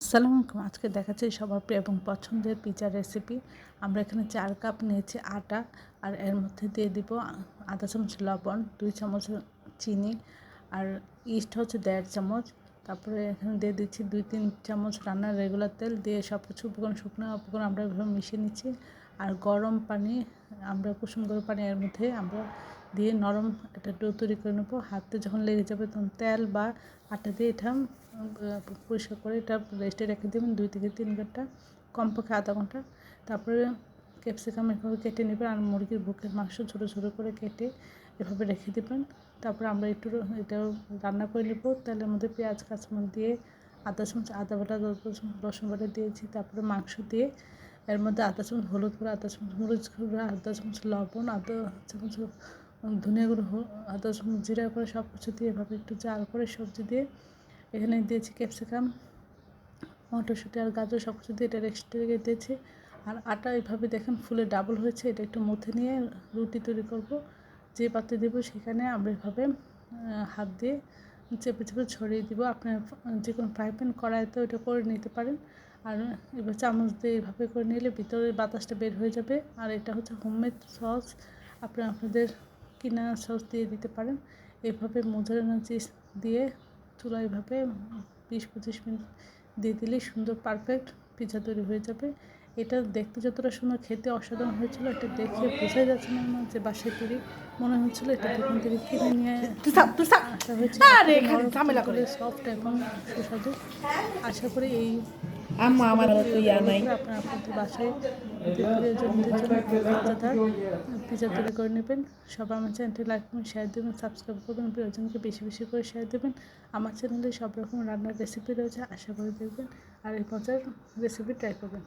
আসসালামু আলাইকুম। আজকে দেখাচ্ছি সবার প্রিয় এবং পছন্দের পিৎজা রেসিপি। আমরা এখানে 4 কাপ নিয়েছি আটা, আর এর মধ্যে দিয়ে দিব আধা চামচ লবণ, 2 চামচ চিনি, আর ইস্ট হচ্ছে 1.5 চামচ। তারপরে এখানে দিয়ে দিচ্ছি 2-3 চামচ রান্নার রেগুলার তেল দিয়ে সব কিছু শুকনো উপকরণ আমরা এভাবে মিশিয়ে নিচ্ছি। আর গরম পানি, আমরা কুসুম গরম পানি এর মধ্যে আমরা দিয়ে নরম একটা ডো তৈরি করে নেবো। হাতে যখন লেগে যাবে তখন তেল বা আটা দিয়ে এটা পরিষ্কার করে এটা রেস্টে রেখে দেবেন 2 থেকে 3 ঘন্টা, কমপক্ষে আধা ঘন্টা। তারপরে ক্যাপসিকাম এভাবে কেটে নেবেন, আর মুরগির বুকের মাংস ছোটো ছোটো করে কেটে এভাবে রেখে দেবেন। তারপরে আমরা একটু এটা রান্না করে নেব। তেলের মধ্যে পেঁয়াজ কাঁচামরিচ দিয়ে আধা চামচ আদা বাটা, রসুন বাটা দিয়েছি। তারপরে মাংস দিয়ে এর মধ্যে আধা চামচ হলুদ গুঁড়ো, আধা চামচ মরিচ গুঁড়ো, আধা চামচ লবণ, আধা চামচ ধনিয়া গুঁড়ো, আধা চামচ জিরা করে সব কিছু দিয়ে এভাবে একটু জাল করে সবজি দিয়ে এখানে দিয়েছি ক্যাপসিকাম, মটরশুঁটি আর গাজর সব কিছু দিয়ে এটা রেস্টে রেখে দিয়েছি। আর আটা এইভাবে দেখেন ফুলে ডাবল হয়েছে। এটা একটু মুথে নিয়ে রুটি তৈরি করব। যে পাত্রে দেবো সেখানে আমরা এভাবে হাত দিয়ে চেপে চেপে ছড়িয়ে দিব। আপনার যে কোনো ফ্রাই প্যান কড়াইতেও এটা করে নিতে পারেন। আর এবার চামচ দিয়ে এইভাবে করে নিলে ভিতরে বাতাসটা বের হয়ে যাবে। আর এটা হচ্ছে হোমমেড সস, আপনাদের কিনা সস দিয়ে দিতে পারেন। এভাবে মোজারেলা চিজ দিয়ে চুলা এভাবে 20-25 মিনিট দিয়ে দিলেই সুন্দর পারফেক্ট পিৎজা তৈরি হয়ে যাবে। এটা দেখতে যতটা সুন্দর, খেতে অসাধারণ হয়েছিল। এটা দেখে বোঝাই যাচ্ছে না যে বাসায় তৈরি মনে হচ্ছিলো। এটা দোকান থেকে কিনে নিয়ে আসা হয়েছে। সফট এবং সুস্বাদু। আশা করি এই আপনাদের বাসায় প্রিয়জনদের জন্য মজাদার পিৎজা তৈরি করে নেবেন। সবাই আমার চ্যানেলটি লাইক করবেন, শেয়ার দেবেন, সাবস্ক্রাইব করবেন, প্রিয়জনকে বেশি বেশি করে শেয়ার দেবেন। আমার চ্যানেলে সব রকম রান্নার রেসিপি রয়েছে, আশা করি দেখবেন আর এই মজার রেসিপি ট্রাই করবেন।